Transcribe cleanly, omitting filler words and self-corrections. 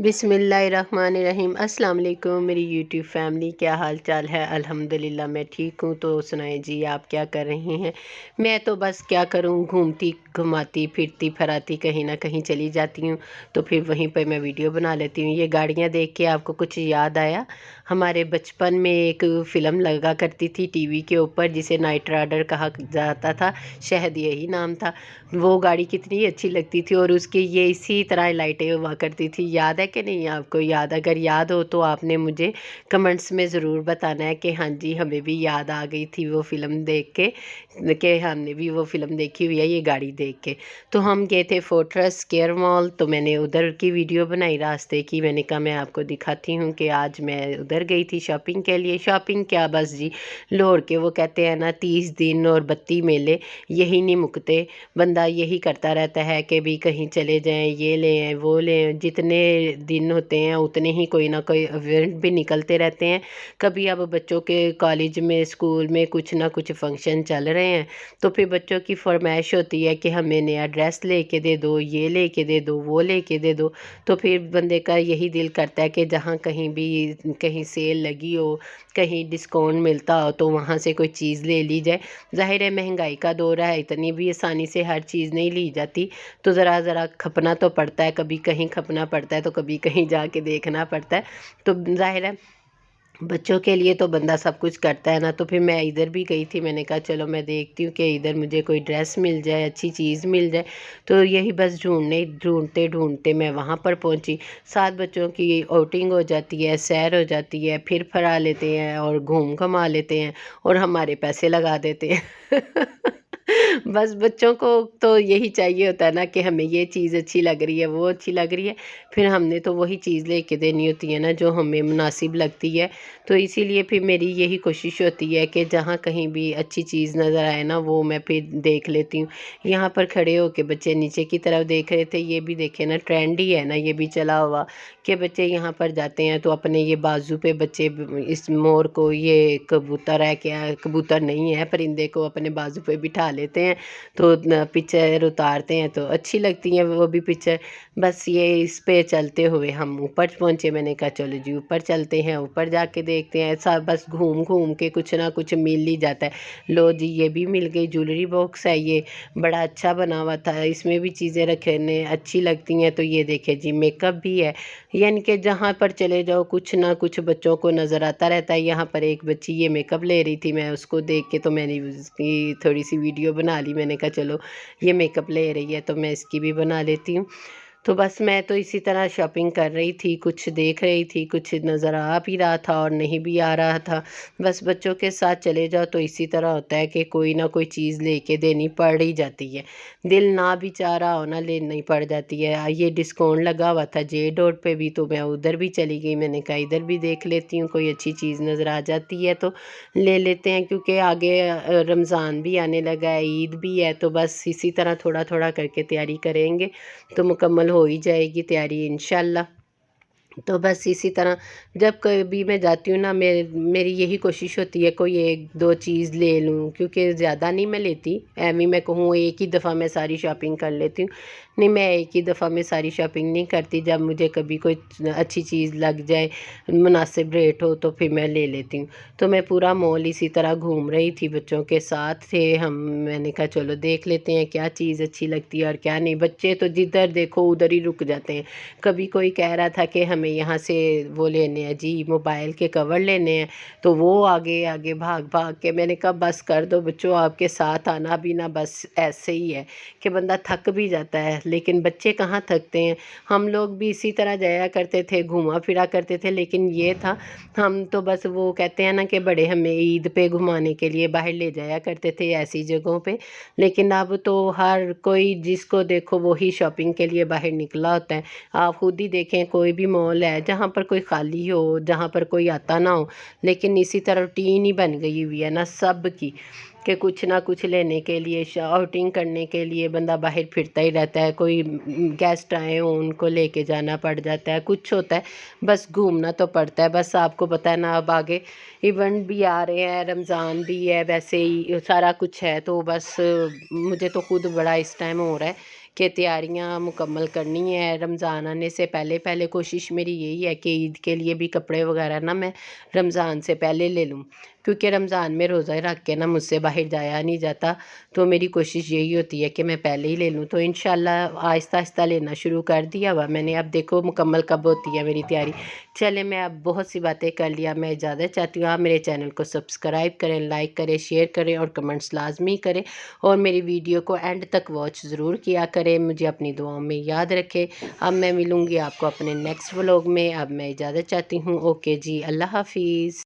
बिस्मिल्लाहिर्रहमानिर्रहीम। अस्सलाम वालेकुम मेरी यूट्यूब फैमिली, क्या हाल चाल है। अल्हम्दुलिल्लाह मैं ठीक हूँ। तो सुनाए जी, आप क्या कर रही हैं। मैं तो बस क्या करूँ, घूमती घुमाती फिरती फराती कहीं ना कहीं चली जाती हूँ, तो फिर वहीं पर मैं वीडियो बना लेती हूँ। ये गाड़ियाँ देख के आपको कुछ याद आया। हमारे बचपन में एक फ़िल्म लगा करती थी टीवी के ऊपर, जिसे नाइट राइडर कहा जाता था, शायद यही नाम था। वो गाड़ी कितनी अच्छी लगती थी और उसकी ये इसी तरह लाइटें हुआ करती थी। याद है कि नहीं आपको? याद, अगर याद हो तो आपने मुझे कमेंट्स में ज़रूर बताना है कि हाँ जी, हमें भी याद आ गई थी वो फ़िल्म देख के, कि हमने भी वो फ़िल्म देखी हुई है ये गाड़ी देख के। तो हम गए थे फोर्ट्रेस केयर मॉल, तो मैंने उधर की वीडियो बनाई रास्ते की। मैंने कहा मैं आपको दिखाती हूँ कि आज मैं उधर गई थी शॉपिंग के लिए। शॉपिंग क्या, बस जी लोड़ के, वो कहते हैं ना 30 दिन और 32 मेले, यही नहीं मुकते। बंदा यही करता रहता है कि भी कहीं चले जाएं, ये लें वो लें। जितने दिन होते हैं उतने ही कोई ना कोई इवेंट भी निकलते रहते हैं। कभी अब बच्चों के कॉलेज में स्कूल में कुछ ना कुछ फंक्शन चल रहे हैं, तो फिर बच्चों की फरमाइश होती है कि हमें नया ड्रेस लेके दे दो, ये लेके दे दो, वो लेके दे दो। तो फिर बंदे का यही दिल करता है कि जहाँ कहीं भी कहीं सेल लगी हो, कहीं डिस्काउंट मिलता हो, तो वहाँ से कोई चीज़ ले ली जाए। ज़ाहिर है महंगाई का दौर है, इतनी भी आसानी से हर चीज़ नहीं ली जाती, तो ज़रा ज़रा खपना तो पड़ता है। कभी कहीं खपना पड़ता है तो कभी कहीं जाके देखना पड़ता है। तो ज़ाहिर है बच्चों के लिए तो बंदा सब कुछ करता है ना। तो फिर मैं इधर भी गई थी, मैंने कहा चलो मैं देखती हूँ कि इधर मुझे कोई ड्रेस मिल जाए, अच्छी चीज़ मिल जाए। तो यही बस ढूंढते ढूंढते मैं वहाँ पर पहुँची। साथ बच्चों की आउटिंग हो जाती है, सैर हो जाती है, फिर फरा लेते हैं और घूम घमा लेते हैं और हमारे पैसे लगा देते हैं। बस बच्चों को तो यही चाहिए होता है ना कि हमें ये चीज़ अच्छी लग रही है, वो अच्छी लग रही है, फिर हमने तो वही चीज़ लेके देनी होती है ना जो हमें मुनासिब लगती है। तो इसीलिए फिर मेरी यही कोशिश होती है कि जहाँ कहीं भी अच्छी चीज़ नज़र आए ना, वो मैं फिर देख लेती हूँ। यहाँ पर खड़े होके बच्चे नीचे की तरफ देख रहे थे। ये भी देखे ना, ट्रेंड ही है ना ये भी चला हुआ, कि बच्चे यहाँ पर जाते हैं तो अपने ये बाजू पे बच्चे इस मोर को, ये कबूतर है क्या, कबूतर नहीं है, परिंदे को अपने बाजू पे बिठा लेते हैं। तो पिक्चर उतारते हैं तो अच्छी लगती हैं वो भी पिक्चर। बस ये इस पे चलते हुए हम ऊपर पहुँचे। मैंने कहा चलो जी ऊपर चलते हैं, ऊपर जाके देखते हैं। सब बस घूम घूम के कुछ ना कुछ मिल ही जाता है। लो जी ये भी मिल गई, ज्वेलरी बॉक्स है, ये बड़ा अच्छा बना हुआ था, इसमें भी चीज़ें रखने अच्छी लगती हैं। तो ये देखे जी मेकअप भी है। यानी कि जहाँ पर चले जाओ कुछ ना कुछ बच्चों को नज़र आता रहता है। यहाँ पर एक बच्ची ये मेकअप ले रही थी, मैं उसको देख के तो मैंने उसकी थोड़ी सी वीडियो बना ली। मैंने कहा चलो ये मेकअप ले रही है तो मैं इसकी भी बना लेती हूँ। तो बस मैं तो इसी तरह शॉपिंग कर रही थी, कुछ देख रही थी, कुछ नज़र आ भी रहा था और नहीं भी आ रहा था। बस बच्चों के साथ चले जाओ तो इसी तरह होता है कि कोई ना कोई चीज़ लेके देनी पड़ ही जाती है। दिल ना भी चाह रहा हो ना, लेनी पड़ जाती है। ये डिस्काउंट लगा हुआ था जे डॉट पे भी, तो मैं उधर भी चली गई। मैंने कहा इधर भी देख लेती हूँ, कोई अच्छी चीज़ नज़र आ जाती है तो ले लेते हैं, क्योंकि आगे रमज़ान भी आने लगा है, ईद भी है। तो बस इसी तरह थोड़ा थोड़ा करके तैयारी करेंगे तो मुकम्मल हो ही जाएगी तैयारी इंशाल्लाह। तो बस इसी तरह जब कभी मैं जाती हूँ ना, मेरी यही कोशिश होती है कोई एक दो चीज़ ले लूँ, क्योंकि ज़्यादा नहीं मैं लेती। एवं मैं कहूँ एक ही दफ़ा मैं सारी शॉपिंग कर लेती हूँ, नहीं मैं एक ही दफ़ा में सारी शॉपिंग नहीं करती। जब मुझे कभी कोई अच्छी चीज़ लग जाए, मुनासिब रेट हो, तो फिर मैं ले लेती हूँ। तो मैं पूरा मॉल इसी तरह घूम रही थी, बच्चों के साथ थे हम। मैंने कहा चलो देख लेते हैं क्या चीज़ अच्छी लगती है और क्या नहीं। बच्चे तो जिधर देखो उधर ही रुक जाते हैं। कभी कोई कह रहा था कि हमें यहाँ से वो लेने हैं जी, मोबाइल के कवर लेने हैं, तो वो आगे आगे भाग भाग के। मैंने कहा बस कर दो बच्चों, आपके साथ आना भी ना बस ऐसे ही है कि बंदा थक भी जाता है, लेकिन बच्चे कहाँ थकते हैं। हम लोग भी इसी तरह जाया करते थे, घूमा फिरा करते थे, लेकिन ये था हम तो बस वो कहते हैं ना कि बड़े हमें ईद पे घुमाने के लिए बाहर ले जाया करते थे ऐसी जगहों पे। लेकिन अब तो हर कोई जिसको देखो वही शॉपिंग के लिए बाहर निकला होता है। आप खुद ही देखें, कोई भी मॉल है जहाँ पर कोई खाली हो, जहाँ पर कोई आता ना हो, लेकिन इसी तरह रूटीन ही बन गई हुई है ना सब की, कि कुछ ना कुछ लेने के लिए, आउटिंग करने के लिए बंदा बाहर फिरता ही रहता है। कोई गेस्ट आए हो उनको लेके जाना पड़ जाता है, कुछ होता है, बस घूमना तो पड़ता है। बस आपको पता है ना अब आगे इवेंट भी आ रहे हैं, रमज़ान भी है, वैसे ही सारा कुछ है। तो बस मुझे तो खुद बड़ा इस टाइम हो रहा है کہ تیاریاں مکمل کرنی ہے رمضان آنے سے پہلے پہلے۔ کوشش میری یہی ہے کہ عید کے لیے بھی کپڑے وغیرہ نا میں رمضان سے پہلے لے لوں، کیونکہ رمضان میں روزہ رکھ کے نا مجھ سے باہر جایا نہیں جاتا، تو میری کوشش یہی ہوتی ہے کہ میں پہلے ہی لے لوں۔ تو انشاءاللہ آہستہ آہستہ لینا شروع کر دیا ہوا میں نے، اب دیکھو مکمل کب ہوتی ہے میری تیاری۔ چلے میں اب بہت سی باتیں کر لیا، میں اجازت چاہتی ہوں آپ میرے چینل کو سبسکرائب کریں، لائک کریں، شیئر کریں اور کمنٹس لازمی کریں، اور میری ویڈیو کو اینڈ تک واچ ضرور کیا کریں، مجھے اپنی دعاؤں میں یاد رکھیں۔ اب میں ملوں گی آپ کو اپنے نیکسٹ ولاگ میں، اب میں اجازت چاہتی ہوں، اوکے جی، اللہ حافظ۔